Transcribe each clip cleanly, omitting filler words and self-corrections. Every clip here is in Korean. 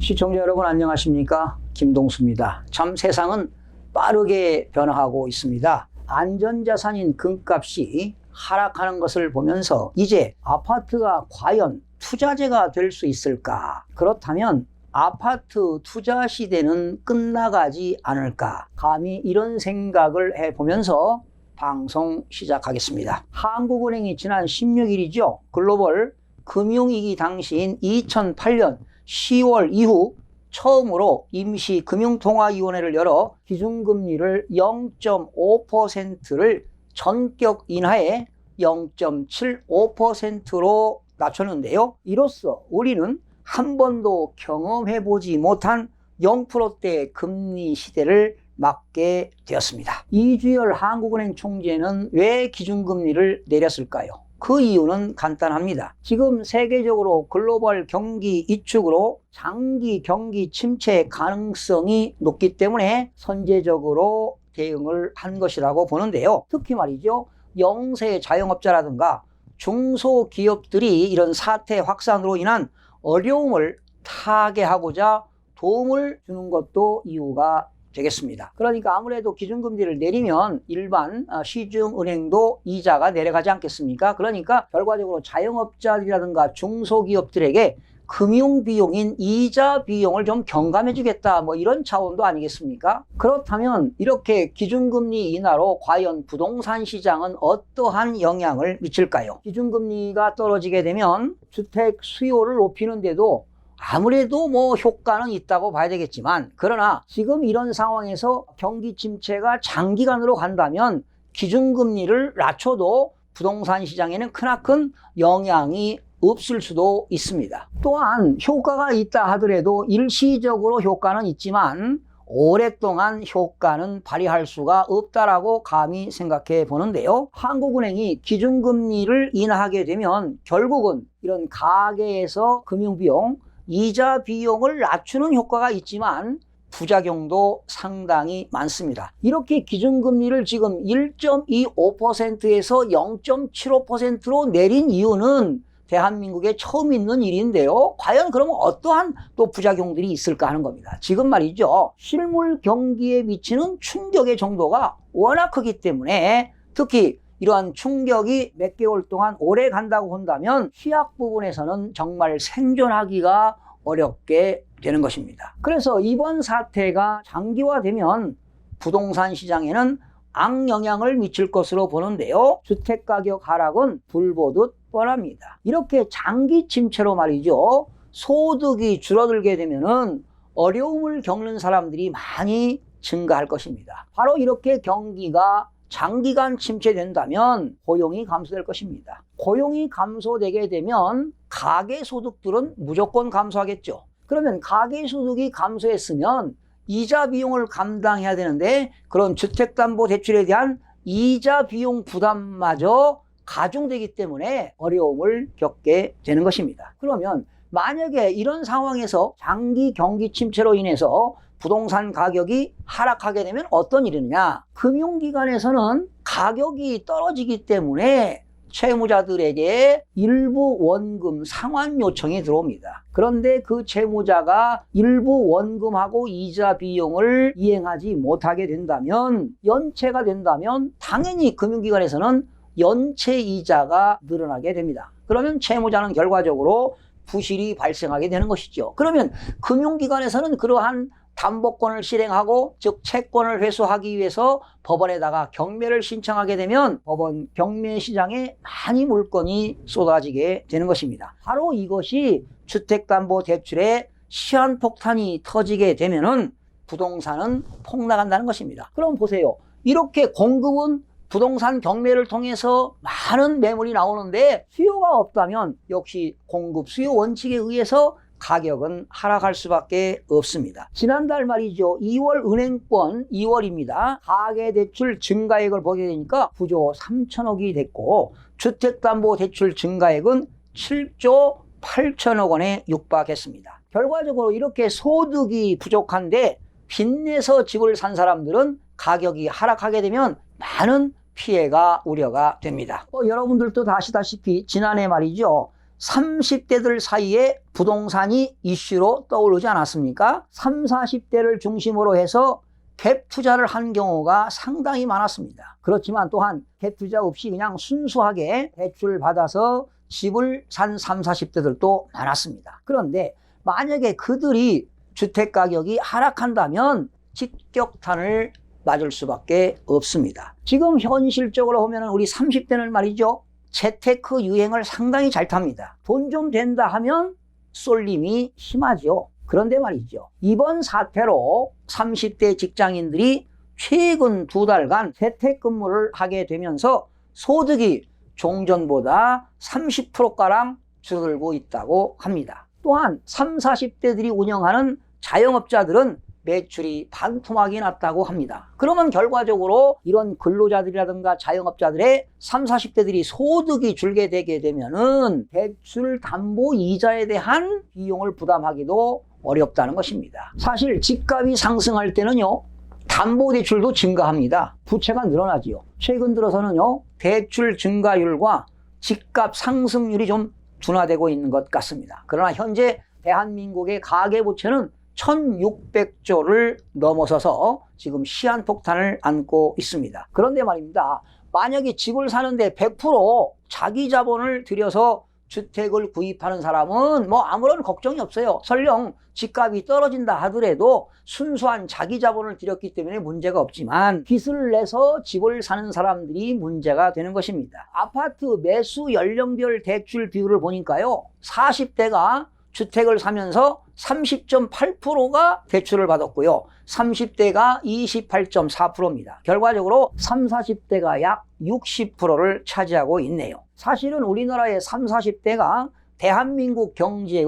시청자 여러분 안녕하십니까? 김동수입니다. 참 세상은 빠르게 변화하고 있습니다. 안전자산인 금값이 하락하는 것을 보면서 이제 아파트가 과연 투자재가 될 수 있을까? 그렇다면 아파트 투자 시대는 끝나가지 않을까? 감히 이런 생각을 해보면서 방송 시작하겠습니다. 한국은행이 지난 16일이죠. 글로벌 금융위기 당시인 2008년 10월 이후 처음으로 임시금융통화위원회를 열어 기준금리를 0.5%를 전격 인하해 0.75%로 낮췄는데요. 이로써 우리는 한 번도 경험해보지 못한 0%대 금리 시대를 맞게 되었습니다. 이주열 한국은행 총재는 왜 기준금리를 내렸을까요? 그 이유는 간단합니다. 지금 세계적으로 글로벌 경기 위축으로 장기 경기 침체 가능성이 높기 때문에 선제적으로 대응을 한 것이라고 보는데요. 특히 말이죠. 영세 자영업자라든가 중소기업들이 이런 사태 확산으로 인한 어려움을 타개하고자 도움을 주는 것도 이유가 되겠습니다. 그러니까 아무래도 기준금리를 내리면 일반 시중은행도 이자가 내려가지 않겠습니까? 그러니까 결과적으로 자영업자들이라든가 중소기업들에게 금융비용인 이자 비용을 좀 경감해 주겠다, 뭐 이런 차원도 아니겠습니까? 그렇다면 이렇게 기준금리 인하로 과연 부동산 시장은 어떠한 영향을 미칠까요? 기준금리가 떨어지게 되면 주택 수요를 높이는데도 아무래도 뭐 효과는 있다고 봐야 되겠지만, 그러나 지금 이런 상황에서 경기 침체가 장기간으로 간다면 기준금리를 낮춰도 부동산 시장에는 크나큰 영향이 없을 수도 있습니다. 또한 효과가 있다 하더라도 일시적으로 효과는 있지만 오랫동안 효과는 발휘할 수가 없다라고 감히 생각해 보는데요. 한국은행이 기준금리를 인하하게 되면 결국은 이런 가계에서 금융비용, 이자 비용을 낮추는 효과가 있지만 부작용도 상당히 많습니다. 이렇게 기준금리를 지금 1.25%에서 0.75%로 내린 이유는 대한민국에 처음 있는 일인데요. 과연 그러면 어떠한 또 부작용들이 있을까 하는 겁니다. 지금 말이죠. 실물 경기에 미치는 충격의 정도가 워낙 크기 때문에 특히 이러한 충격이 몇 개월 동안 오래 간다고 한다면 취약 부분에서는 정말 생존하기가 어렵게 되는 것입니다. 그래서 이번 사태가 장기화되면 부동산 시장에는 악영향을 미칠 것으로 보는데요. 주택가격 하락은 불보듯 뻔합니다. 이렇게 장기 침체로 말이죠. 소득이 줄어들게 되면은 어려움을 겪는 사람들이 많이 증가할 것입니다. 바로 이렇게 경기가 장기간 침체된다면 고용이 감소될 것입니다. 고용이 감소되게 되면 가계소득들은 무조건 감소하겠죠. 그러면 가계소득이 감소했으면 이자 비용을 감당해야 되는데 그런 주택담보대출에 대한 이자 비용 부담마저 가중되기 때문에 어려움을 겪게 되는 것입니다. 그러면 만약에 이런 상황에서 장기 경기 침체로 인해서 부동산 가격이 하락하게 되면 어떤 일이 있느냐? 금융기관에서는 가격이 떨어지기 때문에 채무자들에게 일부 원금 상환 요청이 들어옵니다. 그런데 그 채무자가 일부 원금하고 이자 비용을 이행하지 못하게 된다면, 연체가 된다면 당연히 금융기관에서는 연체 이자가 늘어나게 됩니다. 그러면 채무자는 결과적으로 부실이 발생하게 되는 것이죠. 그러면 금융기관에서는 그러한 담보권을 실행하고, 즉 채권을 회수하기 위해서 법원에다가 경매를 신청하게 되면 법원 경매 시장에 많이 물건이 쏟아지게 되는 것입니다. 바로 이것이 주택담보대출의 시한폭탄이 터지게 되면은 부동산은 폭락한다는 것입니다. 그럼 보세요. 이렇게 공급은 부동산 경매를 통해서 많은 매물이 나오는데 수요가 없다면 역시 공급 수요 원칙에 의해서 가격은 하락할 수밖에 없습니다. 지난달 말이죠. 2월 은행권 2월입니다. 가계대출 증가액을 보게 되니까 9조 3천억이 됐고 주택담보대출 증가액은 7조 8천억 원에 육박했습니다. 결과적으로 이렇게 소득이 부족한데 빚내서 집을 산 사람들은 가격이 하락하게 되면 많은 피해가 우려가 됩니다. 여러분들도 다 아시다시피 지난해 말이죠. 30대들 사이에 부동산이 이슈로 떠오르지 않았습니까? 30, 40대를 중심으로 해서 갭 투자를 한 경우가 상당히 많았습니다. 그렇지만 또한 갭 투자 없이 그냥 순수하게 대출 받아서 집을 산 30, 40대들도 많았습니다. 그런데 만약에 그들이 주택 가격이 하락한다면 직격탄을 맞을 수밖에 없습니다. 지금 현실적으로 보면 우리 30대는 말이죠. 재테크 유행을 상당히 잘 탑니다. 돈 좀 된다 하면 쏠림이 심하죠. 그런데 말이죠. 이번 사태로 30대 직장인들이 최근 2달간 재택근무를 하게 되면서 소득이 종전보다 30%가량 줄어들고 있다고 합니다. 또한 30, 40대들이 운영하는 자영업자들은 매출이 반토막이 났다고 합니다. 그러면 결과적으로 이런 근로자들이라든가 자영업자들의 30, 40대들이 소득이 줄게 되게 되면은 대출 담보 이자에 대한 비용을 부담하기도 어렵다는 것입니다. 사실 집값이 상승할 때는요, 담보대출도 증가합니다. 부채가 늘어나지요. 최근 들어서는요, 대출 증가율과 집값 상승률이 좀 둔화되고 있는 것 같습니다. 그러나 현재 대한민국의 가계부채는 1600조를 넘어서서 지금 시한폭탄을 안고 있습니다. 그런데 말입니다. 만약에 집을 사는데 100% 자기 자본을 들여서 주택을 구입하는 사람은 뭐 아무런 걱정이 없어요. 설령 집값이 떨어진다 하더라도 순수한 자기 자본을 들였기 때문에 문제가 없지만 빚을 내서 집을 사는 사람들이 문제가 되는 것입니다. 아파트 매수 연령별 대출 비율을 보니까요, 40대가 주택을 사면서 30.8%가 대출을 받았고요. 30대가 28.4%입니다. 결과적으로 30, 40대가 약 60%를 차지하고 있네요. 사실은 우리나라의 30, 40대가 대한민국 경제의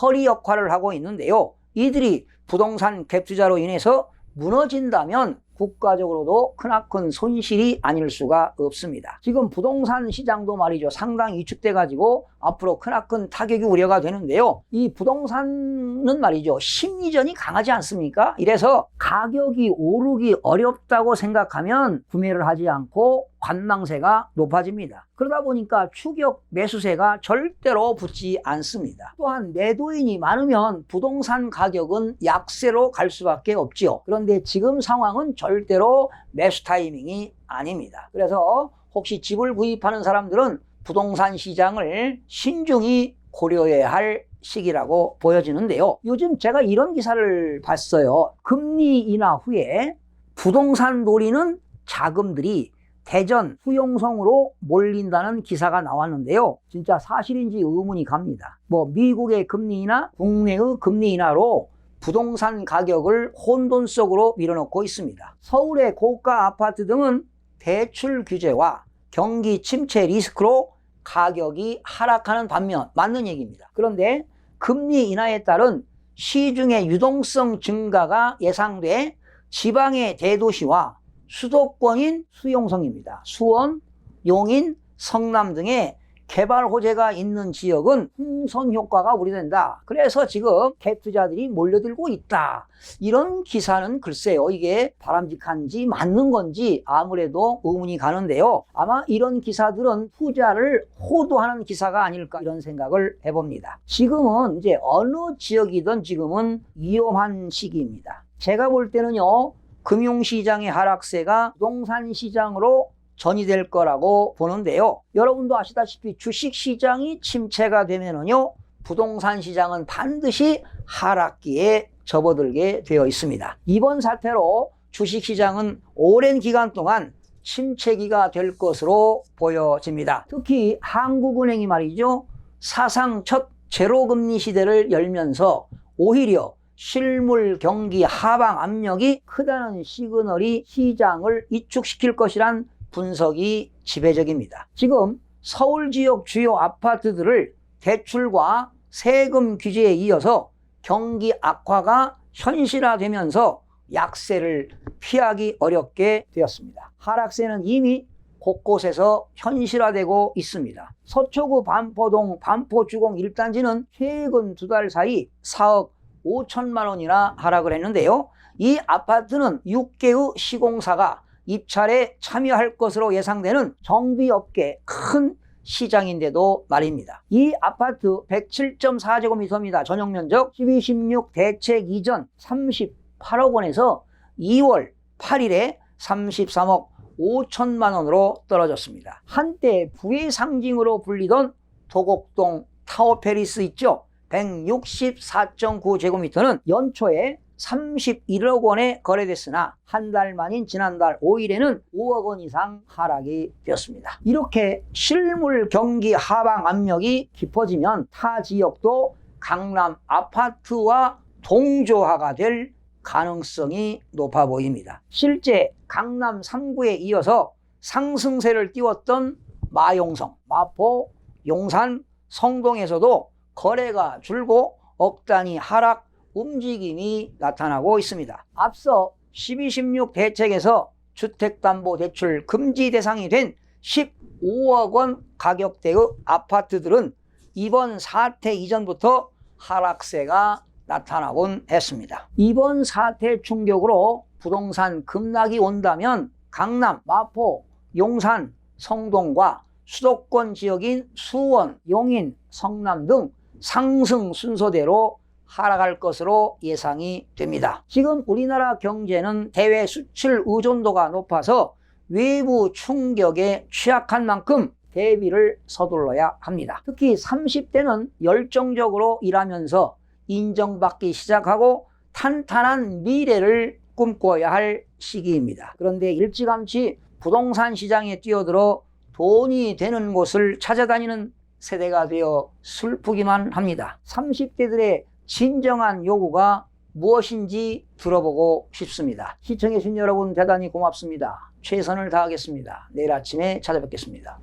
허리 역할을 하고 있는데요. 이들이 부동산 갭 투자로 인해서 무너진다면 국가적으로도 크나큰 손실이 아닐 수가 없습니다. 지금 부동산 시장도 말이죠, 상당히 위축돼 가지고 앞으로 크나큰 타격이 우려가 되는데요. 이 부동산은 말이죠, 심리전이 강하지 않습니까? 이래서 가격이 오르기 어렵다고 생각하면 구매를 하지 않고 관망세가 높아집니다. 그러다 보니까 추격 매수세가 절대로 붙지 않습니다. 또한 매도인이 많으면 부동산 가격은 약세로 갈 수밖에 없지요. 그런데 지금 상황은 절대로 매수 타이밍이 아닙니다. 그래서 혹시 집을 구입하는 사람들은 부동산 시장을 신중히 고려해야 할 시기라고 보여지는데요. 요즘 제가 이런 기사를 봤어요. 금리 인하 후에 부동산 노리는 자금들이 대전, 수용성으로 몰린다는 기사가 나왔는데요. 진짜 사실인지 의문이 갑니다. 미국의 금리 인하, 국내의 금리 인하로 부동산 가격을 혼돈 속으로 밀어넣고 있습니다. 서울의 고가 아파트 등은 대출 규제와 경기 침체 리스크로 가격이 하락하는 반면 맞는 얘기입니다. 그런데 금리 인하에 따른 시중의 유동성 증가가 예상돼 지방의 대도시와 수도권인 수용성입니다. 수원, 용인, 성남 등의 개발 호재가 있는 지역은 풍선 효과가 우려된다. 그래서 지금 갭 투자들이 몰려들고 있다. 이런 기사는 글쎄요, 이게 바람직한지 맞는 건지 아무래도 의문이 가는데요. 아마 이런 기사들은 투자를 호도하는 기사가 아닐까, 이런 생각을 해봅니다. 지금은 이제 어느 지역이든 지금은 위험한 시기입니다. 제가 볼 때는요, 금융시장의 하락세가 부동산 시장으로 전이될 거라고 보는데요. 여러분도 아시다시피 주식시장이 침체가 되면은요, 부동산 시장은 반드시 하락기에 접어들게 되어 있습니다. 이번 사태로 주식시장은 오랜 기간 동안 침체기가 될 것으로 보여집니다. 특히 한국은행이 말이죠, 사상 첫 제로금리 시대를 열면서 오히려 실물 경기 하방 압력이 크다는 시그널이 시장을 위축시킬 것이란 분석이 지배적입니다. 지금 서울 지역 주요 아파트들을 대출과 세금 규제에 이어서 경기 악화가 현실화되면서 약세를 피하기 어렵게 되었습니다. 하락세는 이미 곳곳에서 현실화되고 있습니다. 서초구 반포동 반포주공 1단지는 최근 2달 사이 4억 5천만 원이나 하락을 했는데요. 이 아파트는 6개의 시공사가 입찰에 참여할 것으로 예상되는 정비업계 큰 시장인데도 말입니다. 이 아파트 107.4제곱미터입니다. 전용면적 1216 대책 이전 38억 원에서 2월 8일에 33억 5천만 원으로 떨어졌습니다. 한때 부의 상징으로 불리던 도곡동 타워페리스 있죠? 164.9제곱미터는 연초에 31억 원에 거래됐으나 한 달 만인 지난달 5일에는 5억 원 이상 하락이 되었습니다. 이렇게 실물 경기 하방 압력이 깊어지면 타 지역도 강남 아파트와 동조화가 될 가능성이 높아 보입니다. 실제 강남 3구에 이어서 상승세를 띄웠던 마용성, 마포, 용산, 성동에서도 거래가 줄고 억 단위 하락 움직임이 나타나고 있습니다. 앞서 1216 대책에서 주택담보대출 금지 대상이 된 15억 원 가격대의 아파트들은 이번 사태 이전부터 하락세가 나타나곤 했습니다. 이번 사태 충격으로 부동산 급락이 온다면 강남, 마포, 용산, 성동과 수도권 지역인 수원, 용인, 성남 등 상승 순서대로 하락할 것으로 예상이 됩니다. 지금 우리나라 경제는 대외 수출 의존도가 높아서 외부 충격에 취약한 만큼 대비를 서둘러야 합니다. 특히 30대는 열정적으로 일하면서 인정받기 시작하고 탄탄한 미래를 꿈꿔야 할 시기입니다. 그런데 일찌감치 부동산 시장에 뛰어들어 돈이 되는 곳을 찾아다니는 세대가 되어 슬프기만 합니다. 30대들의 진정한 요구가 무엇인지 들어보고 싶습니다. 시청해주신 여러분 대단히 고맙습니다. 최선을 다하겠습니다. 내일 아침에 찾아뵙겠습니다.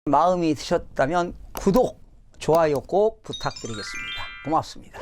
마음이 드셨다면 구독, 좋아요 꼭 부탁드리겠습니다. 고맙습니다.